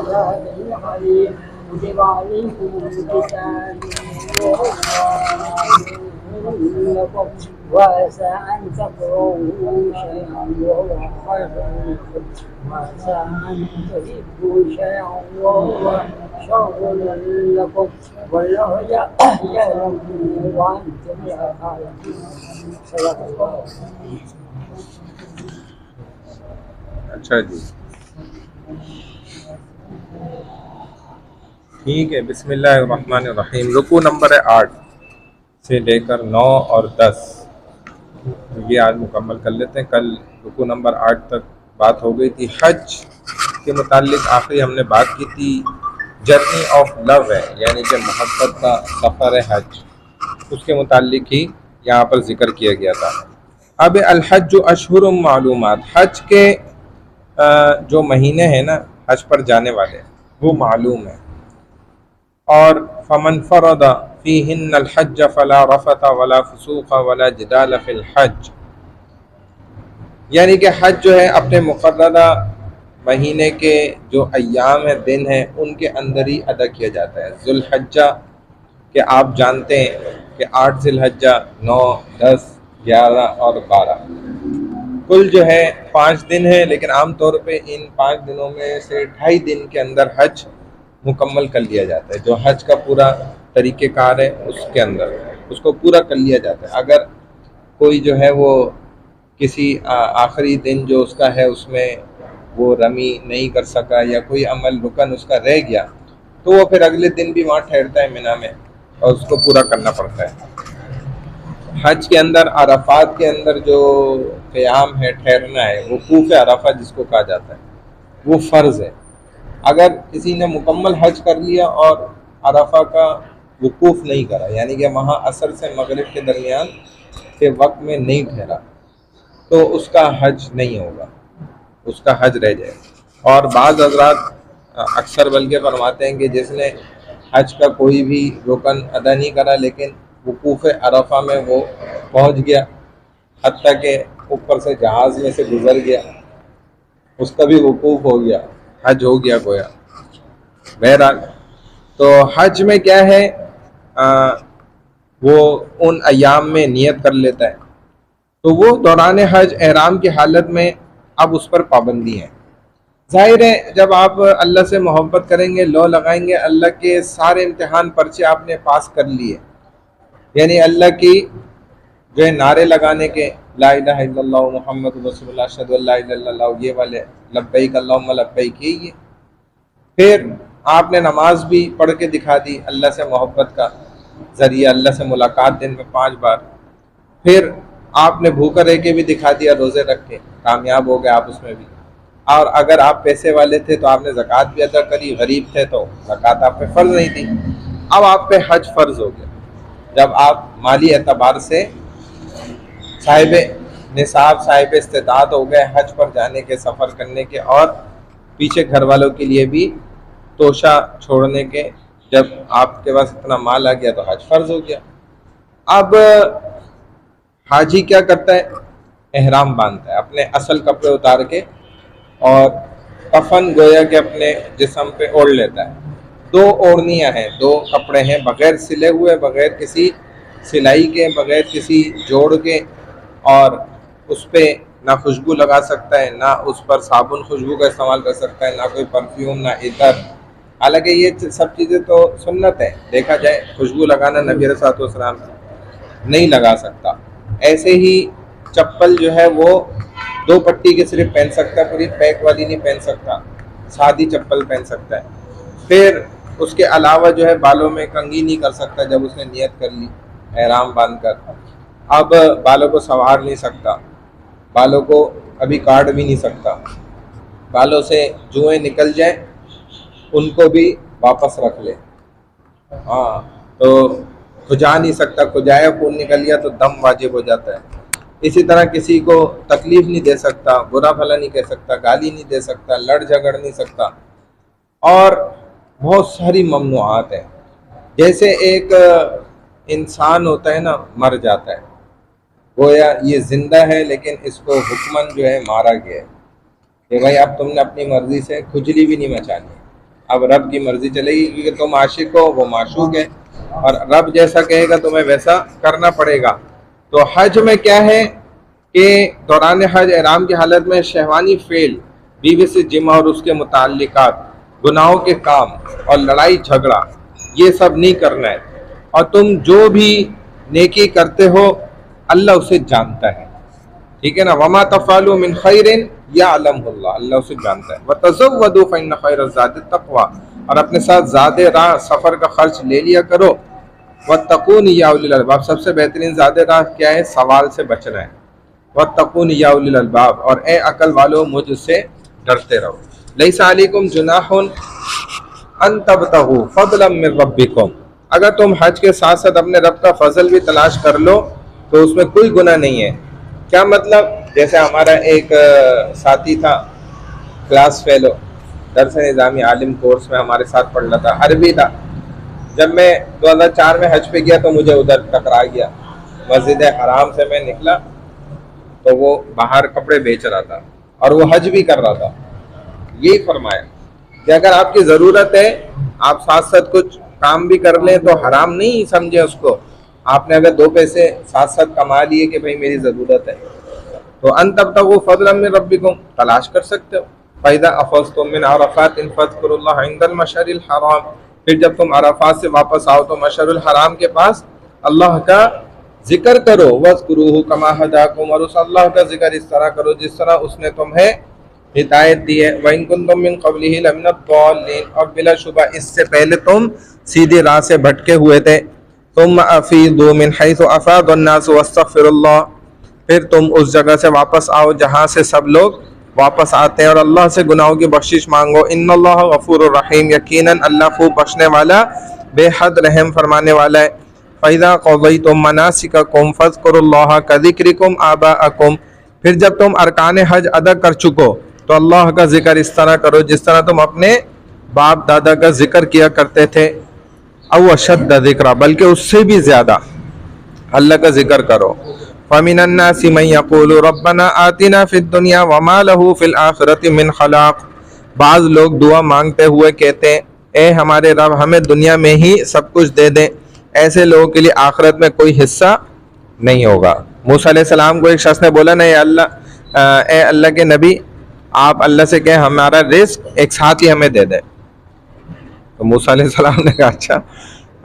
كتب عليكم القتال لكم وعسى أن تكرهوا شيئا وهو خير لكم وعسى أن تحبوا شيئا وهو شر لكم والله يعلم وأنتم لا تعلمون. صدق الله. اچھا جی ٹھیک ہے. بسم اللہ الرحمن الرحیم. رکوع نمبر ہے 8 سے لے کر 9 اور 10 یہ آج مکمل کر لیتے ہیں. کل رکوع نمبر 8 تک بات ہو گئی تھی. حج کے متعلق آخری ہم نے بات کی تھی. جرنی آف لو ہے، یعنی کہ محبت کا سفر ہے حج، اس کے متعلق ہی یہاں پر ذکر کیا گیا تھا. اب الحج اشہر معلومات، حج کے جو مہینے ہیں نا حج پر جانے والے وہ معلوم ہیں. اور فمن فرض فیہن الحج فلا رفث ولا فسوق ولا جدال فی الحج، یعنی کہ حج جو ہے اپنے مقررہ مہینے کے جو ایام ہیں دن ہیں ان کے اندر ہی ادا کیا جاتا ہے. ذو الحجہ کہ آپ جانتے ہیں کہ 8 ذی الحجہ، 9، 10، 11 اور 12 کل جو ہے 5 دن ہے، لیکن عام طور پہ ان 5 دنوں میں سے 2.5 دن کے اندر حج مکمل کر لیا جاتا ہے. جو حج کا پورا طریقہ کار ہے اس کے اندر اس کو پورا کر لیا جاتا ہے. اگر کوئی جو ہے وہ کسی آخری دن جو اس کا ہے اس میں وہ رمی نہیں کر سکا یا کوئی عمل رکن اس کا رہ گیا تو وہ پھر اگلے دن بھی وہاں ٹھہرتا ہے مینا میں اور اس کو پورا کرنا پڑتا ہے. حج کے اندر عرفات کے اندر جو قیام ہے، ٹھہرنا ہے، وقوف عرفہ جس کو کہا جاتا ہے، وہ فرض ہے. اگر کسی نے مکمل حج کر لیا اور عرفہ کا وقوف نہیں کرا، یعنی کہ وہاں عصر سے مغرب کے درمیان کے وقت میں نہیں ٹھہرا، تو اس کا حج نہیں ہوگا، اس کا حج رہ جائے. اور بعض حضرات اکثر بلکہ فرماتے ہیں کہ جس نے حج کا کوئی بھی رکن ادا نہیں کرا لیکن وقوف عرفہ میں وہ پہنچ گیا، حتیٰ کہ اوپر سے جہاز میں سے گزر گیا، اس کا بھی وقوف ہو گیا، حج ہو گیا گویا. بہرحال تو حج میں کیا ہے وہ ان ایام میں نیت کر لیتا ہے تو وہ دوران حج احرام کی حالت میں اب اس پر پابندی ہے. ظاہر ہے جب آپ اللہ سے محبت کریں گے، لو لگائیں گے، اللہ کے سارے امتحان پرچے آپ نے پاس کر لیے، یعنی اللہ کی جو ہے نعرے لگانے کے، لا الہ الا اللہ محمد رسول اللہ اشہد ان لا الہ الا اللہ، یہ والے لبیک اللہم لبیک، یہ پھر آپ نے نماز بھی پڑھ کے دکھا دی، اللہ سے محبت کا ذریعہ، اللہ سے ملاقات دن میں 5 بار. پھر آپ نے بھوکا رہ کے بھی دکھا دیا، روزے رکھ کے کامیاب ہو گئے آپ اس میں بھی. اور اگر آپ پیسے والے تھے تو آپ نے زکوٰۃ بھی ادا کری، غریب تھے تو زکوٰۃ آپ پہ فرض نہیں تھی. اب آپ پہ حج فرض ہو گیا جب آپ مالی اعتبار سے صاحب نصاب، صاحب استطاعت ہو گئے حج پر جانے کے، سفر کرنے کے، اور پیچھے گھر والوں کے لیے بھی توشہ چھوڑنے کے. جب آپ کے پاس اتنا مال آ گیا تو حج فرض ہو گیا. اب حاجی کیا کرتا ہے؟ احرام باندھتا ہے، اپنے اصل کپڑے اتار کے اور کفن گویا کہ اپنے جسم پہ اوڑھ لیتا ہے. 2 اوڑھنیاں ہیں، 2 کپڑے ہیں بغیر سلے ہوئے، بغیر کسی سلائی کے، بغیر کسی جوڑ کے، اور اس پہ نہ خوشبو لگا سکتا ہے، نہ اس پر صابن خوشبو کا استعمال کر سکتا ہے، نہ کوئی پرفیوم، نہ عطر. حالانکہ یہ سب چیزیں تو سنت ہے، دیکھا جائے خوشبو لگانا نبی علیہ الصلوۃ والسلام نہیں لگا سکتا. ایسے ہی چپل جو ہے وہ 2 پٹی کے صرف پہن سکتا ہے، پوری پیک والی نہیں پہن سکتا، سادی چپل پہن سکتا ہے. پھر اس کے علاوہ جو ہے بالوں میں کنگھی نہیں کر سکتا جب اس نے نیت کر لی احرام باندھ کر. اب بالوں کو سنوار نہیں سکتا، بالوں کو ابھی کاٹ بھی نہیں سکتا، بالوں سے جوئیں نکل جائیں ان کو بھی واپس رکھ لے. ہاں تو کھجا نہیں سکتا، کھجایا خون نکل گیا تو دم واجب ہو جاتا ہے. اسی طرح کسی کو تکلیف نہیں دے سکتا، برا بھلا نہیں کہہ سکتا، گالی نہیں دے سکتا، لڑ جھگڑ نہیں سکتا، اور بہت ساری ممنوعات ہیں. جیسے ایک انسان ہوتا ہے نا، مر جاتا ہے، گویا یہ زندہ ہے لیکن اس کو حکمن جو ہے مارا گیا ہے کہ بھائی اب تم نے اپنی مرضی سے کھجلی بھی نہیں مچانی. اب رب کی مرضی چلے گی، کیونکہ تم عاشق ہو، وہ معشوق ہے، اور رب جیسا کہے گا تمہیں ویسا کرنا پڑے گا۔ تو حج میں کیا ہے کہ دوران حج احرام کی حالت میں شہوانی فعل، بیوی سے جمع اور اس کے متعلقات، گناہوں کے کام اور لڑائی جھگڑا، یہ سب نہیں کرنا ہے۔ اور تم جو بھی نیکی کرتے ہو اللہ اسے جانتا ہے، ٹھیک ہے نا، وما تفعلوا من خیر یعلمہ اللہ، اللہ اسے جانتا ہے۔ وتزودوا فإن خیر الزاد التقوی، اور اپنے ساتھ زاد راہ سفر کا خرچ لے لیا کرو۔ واتقون یا اولی الالباب، سب سے بہترین زاد راہ کیا ہے؟ سوال سے بچنا ہے۔ واتقون یا اولی الالباب، اور اے عقل والو مجھ سے ڈرتے رہو۔ لیس علیکم جناح ان تبتغوا فضلا من ربکم، اگر تم حج کے ساتھ ساتھ اپنے رب کا فضل بھی تلاش کر لو تو اس میں کوئی گناہ نہیں ہے۔ کیا مطلب؟ جیسے ہمارا ایک ساتھی تھا، کلاس فیلو، درس نظامی عالم کورس میں ہمارے ساتھ پڑھ رہا تھا، عربی تھا۔ جب میں 2004 میں حج پہ گیا تو مجھے ادھر ٹکرا گیا، مسجد حرام سے میں نکلا تو وہ باہر کپڑے بیچ رہا تھا اور وہ حج بھی کر رہا تھا۔ یہی فرمایا کہ اگر آپ کی ضرورت ہے آپ ساتھ ساتھ کچھ کام بھی کر لیں تو حرام نہیں سمجھے اس کو۔ آپ نے اگر 2 پیسے ساتھ ساتھ کما لیے کہ بھئی میری ضرورت ہے تو ان تبتغوا فضلا من ربکم، تلاش کر سکتے ہو۔ فَإِذَا أَفَضْتُم مِّنْ عَرَفَاتٍ فاذكروا اللَّهَ عِندَ الْمَشْعَرِ الْحَرَامِ، پھر جب تم عرفات سے واپس آؤ تو مشعر الحرام کے پاس اللہ کا ذکر کرو۔ وَاذْكُرُوهُ كَمَا هَدَاكُمْ، اور اس اللہ کا ذکر اس طرح کرو جس طرح اس نے تمہیں ہدایت دی ہے۔ وَإِن كُنتُم مِّن قَبْلِهِ لَمِنَ الضَّالِّينَ، اور بلا شبہ اس سے پہلے تم سیدھی راہ سے بھٹکے ہوئے تھے۔ ثُمَّ أَفِيضُوا مِنْ حَيْثُ أَفَاضَ النَّاسُ وَاسْتَغْفِرُوا اللَّهَ، پھر تم اس جگہ سے واپس آؤ جہاں سے سب لوگ واپس آتے ہیں اور اللہ سے گناہوں کی بخشش مانگو۔ ان اللہ غفور الرحیم، یقیناً اللہ خوب بخشنے والا بے حد رحم فرمانے والا ہے۔ فَإِذَا قَضَيْتُم مَّنَاسِكَكُمْ فاذكروا اللَّهَ كَذِكْرِكُمْ آبَاءَكُمْ، پھر جب تم ارکان حج ادا کر چکو تو اللہ کا ذکر اس طرح کرو جس طرح تم اپنے باپ دادا کا ذکر کیا کرتے تھے۔ او اشد ذکر، بلکہ اس سے بھی زیادہ اللہ کا ذکر کرو۔ فَمِنَ النَّاسِ مَن يَقُولُ رَبَّنَا آتِنَا فِي الدُّنْيَا وَمَا لَهُ فِي الْآخِرَةِ مِنْ خَلَاقٍ، بعض لوگ دعا مانگتے ہوئے کہتے ہیں اے ہمارے رب ہمیں دنیا میں ہی سب کچھ دے دیں، ایسے لوگوں کے لیے آخرت میں کوئی حصہ نہیں ہوگا۔ موسیٰ علیہ السلام کو ایک شخص نے بولا نا اے اللہ کے نبی، آپ اللہ سے کہیں ہمارا رزق ایک ساتھ ہی ہمیں دے دیں۔ تو موسیٰ علیہ السلام نے کہا اچھا،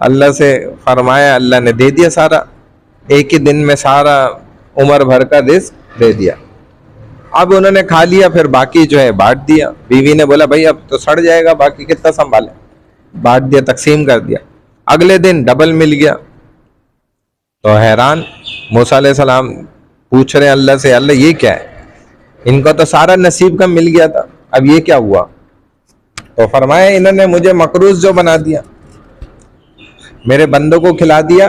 اللہ سے فرمایا، اللہ نے دے دیا سارا، ایک ہی دن میں سارا عمر بھر کا رزق دے دیا۔ اب انہوں نے کھا لیا، پھر باقی جو ہے بانٹ دیا۔ بیوی نے بولا بھائی اب تو سڑ جائے گا، باقی کتنا سنبھالے، بانٹ دیا، تقسیم کر دیا۔ اگلے دن ڈبل مل گیا تو حیران، موسیٰ علیہ السلام پوچھ رہے ہیں اللہ سے، اللہ یہ کیا ہے؟ ان کو تو سارا نصیب کا مل گیا تھا، اب یہ کیا ہوا؟ تو فرمایا انہوں نے مجھے مقروض جو بنا دیا، میرے بندوں کو کھلا دیا۔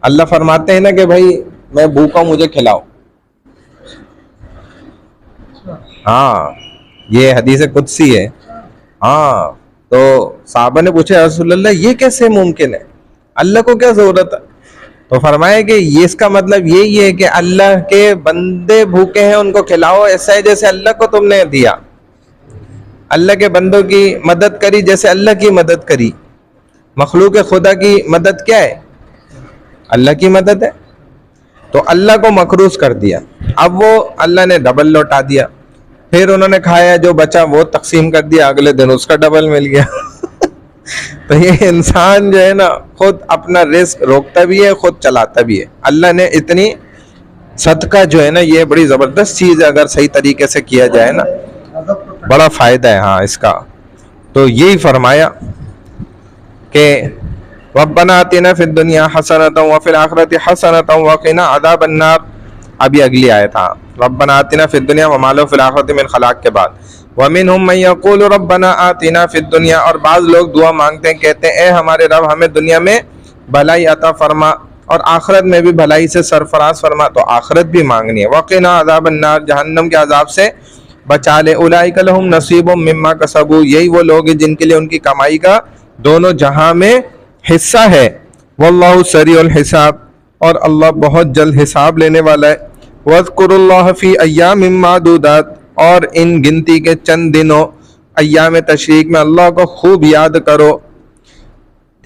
اللہ فرماتے ہیں نا کہ بھائی میں بھوکا ہوں مجھے کھلاؤ۔ ہاں یہ حدیث قدسی ہے۔ ہاں تو صحابہ نے پوچھا رسول اللہ یہ کیسے ممکن ہے، اللہ کو کیا ضرورت ہے؟ تو فرمایا کہ یہ اس کا مطلب یہی ہے کہ اللہ کے بندے بھوکے ہیں ان کو کھلاؤ، ایسا ہے جیسے اللہ کو تم نے دیا۔ اللہ کے بندوں کی مدد کری جیسے اللہ کی مدد کری۔ مخلوق خدا کی مدد کیا ہے؟ اللہ کی مدد ہے۔ تو اللہ کو مقروض کر دیا، اب وہ اللہ نے ڈبل لوٹا دیا، پھر انہوں نے کھایا جو بچا وہ تقسیم کر دیا، اگلے دن اس کا ڈبل مل گیا۔ تو یہ انسان جو ہے نا خود اپنا رزق روکتا بھی ہے، خود چلاتا بھی ہے۔ اللہ نے اتنی صدقہ جو ہے نا یہ بڑی زبردست چیز ہے، اگر صحیح طریقے سے کیا جائے نا بڑا فائدہ ہے ہاں اس کا۔ تو یہی فرمایا کہ ربنا آتنا فی الدنیا حسنۃ وفی الآخرۃ حسنۃ وقنا عذاب النار۔ ابھی اگلی آیت ہاں، ربنا آتنا فی الدنیا وما لہ فی الآخرۃ من خلاق کے بعد ومنہم من یقول ربنا آتنا فی الدنیا، اور بعض لوگ دعا مانگتے ہیں کہتے ہیں اے ہمارے رب ہمیں دنیا میں بھلائی عطا فرما اور آخرت میں بھی بھلائی سے سرفراز فرما۔ تو آخرت بھی مانگنی ہے۔ وقنا عذاب النار، جہنم کے عذاب سے بچا لے۔ اولئک لہم نصیب مما کسبوا، یہی وہ لوگ ہیں جن کے لیے ان کی کمائی کا دونوں جہاں میں حصہ ہے۔ واللہ سریع الحساب، اور اللہ بہت جلد حساب لینے والا ہے۔ وَاذْكُرُوا اللَّهَ فِي أَيَّامٍ مَّعْدُودَاتٍ، اور ان گنتی کے چند دنوں ایام تشریق میں اللہ کو خوب یاد کرو.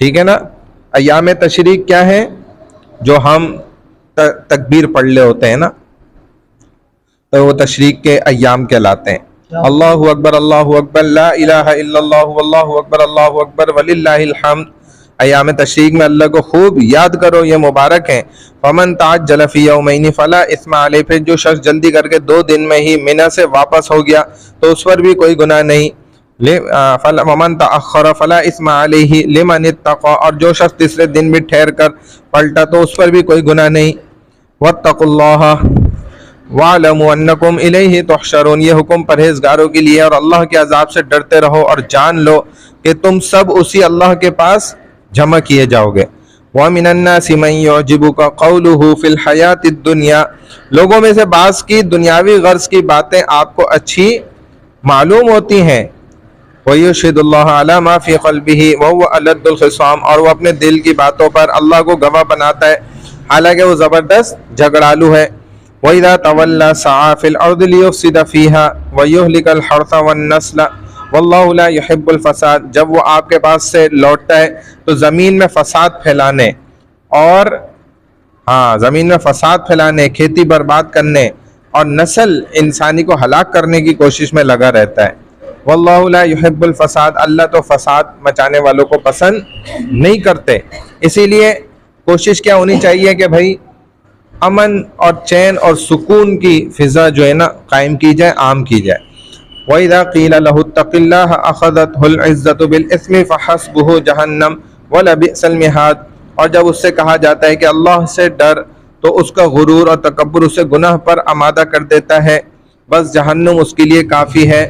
ٹھیک ہے نا. ایام تشریق کیا ہے؟ جو ہم تکبیر پڑھ لے ہوتے ہیں نا، تو وہ تشریق کے ایام کہلاتے ہیں. اللہ اکبر اللہ اکبر لا الہ الا اللہ واللہ اکبر اللہ اکبر وللہ الحمد. ایام تشریق میں اللہ کو خوب یاد کرو، یہ مبارک ہیں. فمن تعجل فی یومین فلا اثم علیہ، پھر جو شخص جلدی کر کے 2 دن میں ہی منی سے واپس ہو گیا تو اس پر بھی کوئی گناہ نہیں. ومن تأخر فلا اثم علیہ لمن اتقى، اور جو شخص تیسرے دن بھی ٹھہر کر پلٹا تو اس پر بھی کوئی گناہ نہیں. واتقوا اللہ وَاعْلَمُوا أَنَّكُمْ إِلَيْهِ تُحْشَرُونَ، یہ حکم پرہیزگاروں کے لیے، اور اللہ کے عذاب سے ڈرتے رہو اور جان لو کہ تم سب اسی اللہ کے پاس جمع کیے جاؤ گے. وَمِنَ النَّاسِ مَن يُعْجِبُكَ قَوْلُهُ فِي الْحَيَاةِ الدُّنْيَا، لوگوں میں سے بعض کی دنیاوی غرض کی باتیں آپ کو اچھی معلوم ہوتی ہیں. وَيُشْهِدُ اللَّهَ عَلَى مَا فِي قَلْبِهِ وَهُوَ أَلَدُّ الْخِصَامِ، اور وہ اپنے دل کی باتوں پر اللہ کو گواہ بناتا ہے حالانکہ وہ زبردست جھگڑالو ہے. وَإِذَا تَوَلَّى سَعَىٰ فِي الْأَرْضِ لِيُفْسِدَ فِيهَا وَيُهْلِكَ الْحَرْثَ وَالنَّسْلَ وَاللَّهُ لَا يُحِبُّ الْفَسَادَ، جب وہ آپ کے پاس سے لوٹتا ہے تو زمین میں فساد پھیلانے اور زمین میں فساد پھیلانے، کھیتی برباد کرنے اور نسل انسانی کو ہلاک کرنے کی کوشش میں لگا رہتا ہے. واللہ لا يحب الفساد، اللہ تو فساد مچانے والوں کو پسند نہیں کرتے. اسی لیے کوشش کیا ہونی چاہیے کہ بھائی امن اور چین اور سکون کی فضا جو ہے نا قائم کی جائے، عام کی جائے. وَإِذَا قِيلَ لَهُ اتَّقِ اللَّهَ أَخَذَتْهُ الْعِزَّةُ بِالْإِثْمِ فَحَسْبُهُ جَهَنَّمُ وَلَبِئْسَ الْمِهَادُ، اور جب اس سے کہا جاتا ہے کہ اللہ سے ڈر تو اس کا غرور اور تکبر اسے گناہ پر آمادہ کر دیتا ہے، بس جہنم اس کے لیے کافی ہے.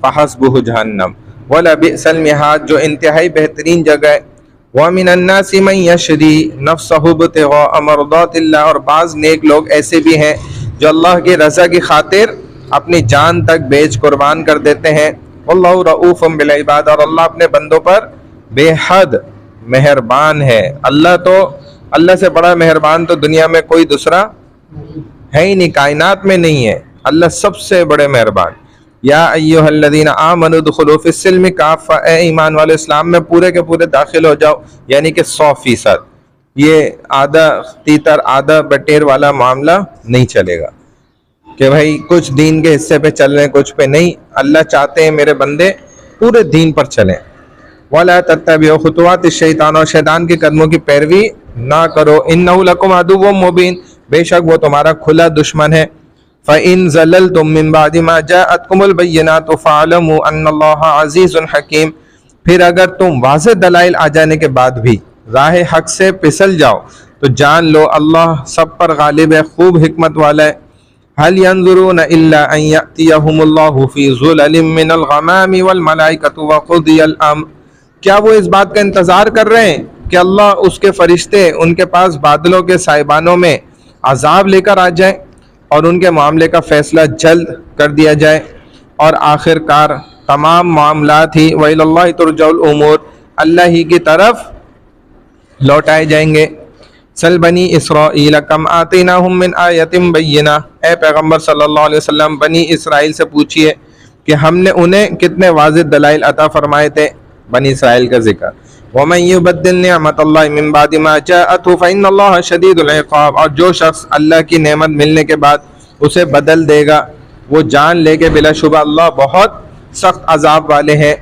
فَحَسْبُهُ جَهَنَّمُ وَلَبِئْسَ الْمِهَادُ، جو انتہائی بہترین جگہ ہے. وَمِنَ النَّاسِ مَن يَشْرِي نَفْسَهُ ابْتِغَاءَ مَرْضَاتِ اللَّهِ، اور بعض نیک لوگ ایسے بھی ہیں جو اللہ کی رضا کی خاطر اپنی جان تک بیچ قربان کر دیتے ہیں. وَاللَّهُ رَءُوفٌ بِالْعِبَادِ، اور اللہ اپنے بندوں پر بے حد مہربان ہے. اللہ سے بڑا مہربان تو دنیا میں کوئی دوسرا ہے ہی نہیں، کائنات میں نہیں ہے. اللہ سب سے بڑے مہربان. یا ایھا الذین آمنوا ادخلوا فی السلم کافہ، اے ایمان والے اسلام میں پورے کے پورے داخل ہو جاؤ، یعنی کہ 100%. یہ آدھا تیتر آدھا بٹیر والا معاملہ نہیں چلے گا کہ بھائی کچھ دین کے حصے پہ چل رہے ہیں کچھ پہ نہیں. اللہ چاہتے ہیں میرے بندے پورے دین پر چلیں. وَلَا تَتَّبِعُوا خُطُوَاتِ الشَّيْطَانِ، اور شیطان کے قدموں کی پیروی نہ کرو. إِنَّهُ لَكُمْ عَدُوٌّ مُّبِينٌ، بے شک وہ تمہارا کھلا دشمن ہے. فَإِن زَلَلْتُم مِّن بَعْدِ مَا جَاءَتْكُمُ الْبَيِّنَاتُ فَاعْلَمُوا أَنَّ اللَّهَ عَزِيزٌ حَكِيمٌ، پھر اگر تم واضح دلائل آ جانے کے بعد بھی راہ حق سے پھسل جاؤ تو جان لو اللہ سب پر غالب ہے، خوب حکمت والا ہے. هل ينظرون إلا أن يأتيهم الله في ظلل من الغمام والملائكة وقضي الأمر، کیا وہ اس بات کا انتظار کر رہے ہیں کہ اللہ اس کے فرشتے ان کے پاس بادلوں کے سائبانوں میں عذاب لے کر آ جائیں اور ان کے معاملے کا فیصلہ جلد کر دیا جائے، اور آخر کار تمام معاملات ہی وَإِلَى اللَّهِ تُرْجَعُ الْأُمُورُ، اللہ ہی کی طرف لوٹائے جائیں گے. سل بنی اسرائیل کم آتیناہم من آیت بینہ، اے پیغمبر صلی اللہ علیہ وسلم بنی اسرائیل سے پوچھئے کہ ہم نے انہیں کتنے واضح دلائل عطا فرمائے تھے. بنی اسرائیل کا ذکر. وَمَن يُبَدِّلْ نِعْمَتَ اللَّهِ مِن بَعْدِ مَا جَاءَتْهُ فَإِنَّ اللَّهَ شَدِيدُ الْعِقَابِ، اور جو شخص اللہ کی نعمت ملنے کے بعد اسے بدل دے گا وہ جان لے کہ بلا شبہ اللہ بہت سخت عذاب والے ہیں.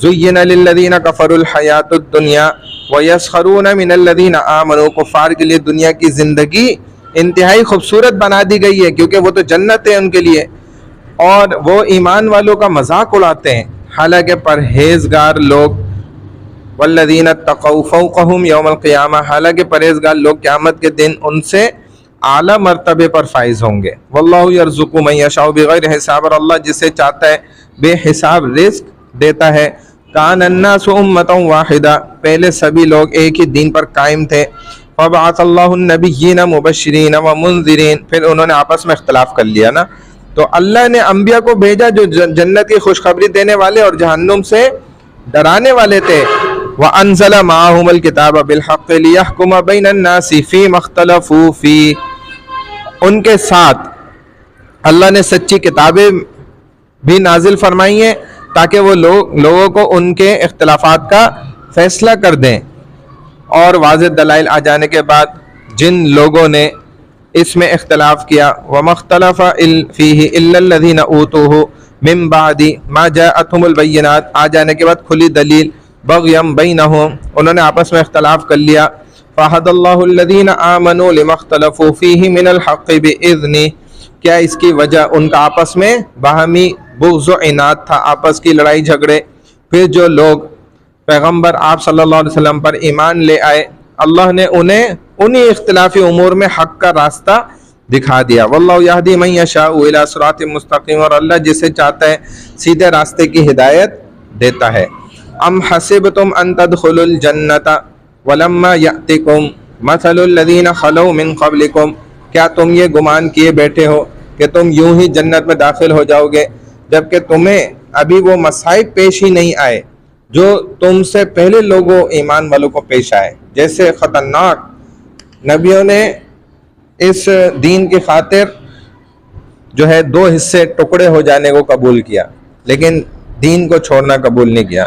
زُيِّنَ لِلَّذِينَ كَفَرُوا الْحَيَاةُ الدُّنْيَا وَيَسْخَرُونَ مِنَ الَّذِينَ آمَنُوا، کفار کے لیے دنیا کی زندگی انتہائی خوبصورت بنا دی گئی ہے کیونکہ وہ تو جنت ہے ان کے لیے، اور وہ ایمان والوں کا مذاق اڑاتے ہیں. حالانکہ پرہیزگار لوگ والذین اتقوا فوقہم یوم القیامہ، حالانکہ پرہیزگار لوگ قیامت کے دن ان سے اعلیٰ مرتبے پر فائز ہوں گے. واللہ یرزق من یشاء بغیر حساب، اور اللہ جسے چاہتا ہے بے حساب رزق دیتا ہے. کان الناس امۃ واحدہ، پہلے سبھی لوگ ایک ہی دین پر قائم تھے. فبعث اللہ النبیین مبشرین ومنذرین، پھر انہوں نے آپس میں اختلاف کر لیا نا، تو اللہ نے انبیاء کو بھیجا جو جنت کی خوشخبری دینے والے اور جہنم سے ڈرانے والے تھے. وَأَنزَلَ مَعَهُمُ الْكِتَابَ بِالْحَقِّ لِيَحْكُمَ بَيْنَ النَّاسِ فِيمَا اخْتَلَفُوا فِيهِ، ان کے ساتھ اللہ نے سچی کتابیں بھی نازل فرمائی ہیں تاکہ وہ لوگوں کو ان کے اختلافات کا فیصلہ کر دیں۔ اور واضح دلائل آ جانے کے بعد جن لوگوں نے اس میں اختلاف کیا وَمَا اخْتَلَفَ فِيهِ إِلَّا الَّذِينَ أُوتُوهُ مِن بَعْدِ مَا جَاءَتْهُمُ الْبَيِّنَاتُ، آ جانے کے بعد کھلی دلیل، بغیم بینہم، انہوں نے آپس میں اختلاف کر لیا، فَهَدَى اللَّهُ الَّذِينَ آمَنُوا لِمَا اخْتَلَفُوا فِيهِ مِنَ الْحَقِّ بِإِذْنِهِ، کیا اس کی وجہ ان کا آپس میں باہمی بغض و عناد تھا، آپس کی لڑائی جھگڑے۔ پھر جو لوگ پیغمبر آپ صلی اللہ علیہ وسلم پر ایمان لے آئے، اللہ نے انہیں انہی اختلافی امور میں حق کا راستہ دکھا دیا۔ واللہ یہدی من یشاء الی صراط مستقیم، اور اللہ جسے چاہتا ہے سیدھے راستے کی ہدایت دیتا ہے۔ ام حسبتم ان تدخلوا الجنۃ ولما یأتکم مثل الذین خلوا من قبلکم، کیا تم یہ گمان کیے بیٹھے ہو کہ تم یوں ہی جنت میں داخل ہو جاؤ گے جبکہ تمہیں ابھی وہ مصائب پیش ہی نہیں آئے جو تم سے پہلے لوگوں ایمان والوں کو پیش آئے۔ جیسے خطرناک نبیوں نے اس دین کی خاطر جو ہے 2 حصے ٹکڑے ہو جانے کو قبول کیا، لیکن دین کو چھوڑنا قبول نہیں کیا۔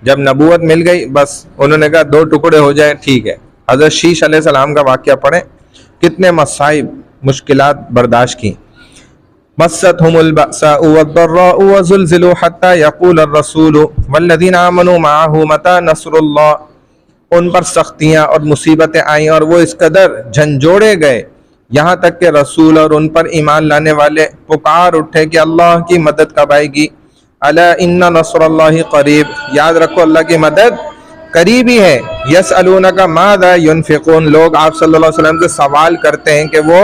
جب نبوت مل گئی بس انہوں نے کہا 2 ٹکڑے ہو جائیں ٹھیک ہے۔ حضرت شیش علیہ السلام کا واقعہ پڑھیں، کتنے مصائب مشکلات برداشت کی۔ مستهم البأساء والضراء وزلزلوا حتى يقول الرسول والذين آمنوا معه متى نصر الله، ان پر سختیاں اور مصیبتیں آئیں اور وہ اس قدر جھنجھوڑے گئے یہاں تک کہ رسول اور ان پر ایمان لانے والے پکار اٹھے کہ اللہ کی مدد کب آئے گی۔ الا ان نصر اللہ قریب، یاد رکھو اللہ کی مدد قریب ہی ہے۔ یسألونک ماذا ينفقون، لوگ آپ صلی اللہ علیہ وسلم سے سوال کرتے ہیں کہ وہ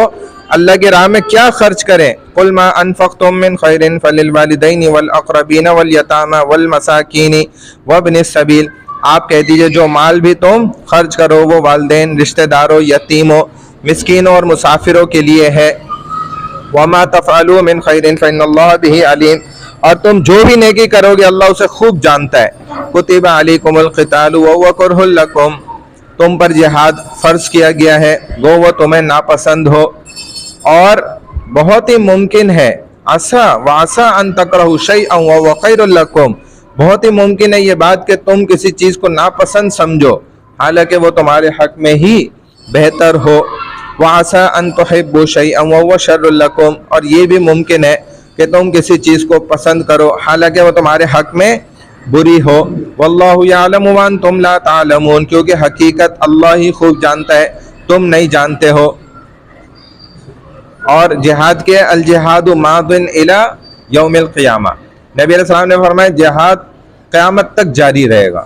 اللہ کی راہ میں کیا خرچ کریں۔ قل ما انفقتم من خیر فللوالدین والاقربین والیتامى والمساکین وابن السبیل، آپ کہہ دیجئے جو مال بھی تم خرچ کرو وہ والدین، رشتہ داروں، یتیموں، مسکینوں اور مسافروں کے لیے ہے۔ وما تفعلوا من خیر فإن اللہ به علیم، اور تم جو بھی نیکی کرو گے اللہ اسے خوب جانتا ہے۔ کتب علیکم القتال وهو کرہ لکم، تم پر جہاد فرض کیا گیا ہے گو وہ تمہیں ناپسند ہو، اور بہت ہی ممکن ہے عسیٰ وعسیٰ ان تکرہوا شیئا وهو خیر لکم، بہت ہی ممکن ہے یہ بات کہ تم کسی چیز کو ناپسند سمجھو حالانکہ وہ تمہارے حق میں ہی بہتر ہو۔ وعسیٰ ان تحبوا شیئا وهو شر لکم، اور یہ بھی ممکن ہے کہ تم کسی چیز کو پسند کرو حالانکہ وہ تمہارے حق میں بری ہو۔ واللہ یعلم وانتم لا تعلمون، کیونکہ حقیقت اللہ ہی خوب جانتا ہے تم نہیں جانتے ہو۔ اور جہاد کے الجہاد ماض الی یوم القیامہ، نبی علیہ السلام نے فرمایا جہاد قیامت تک جاری رہے گا۔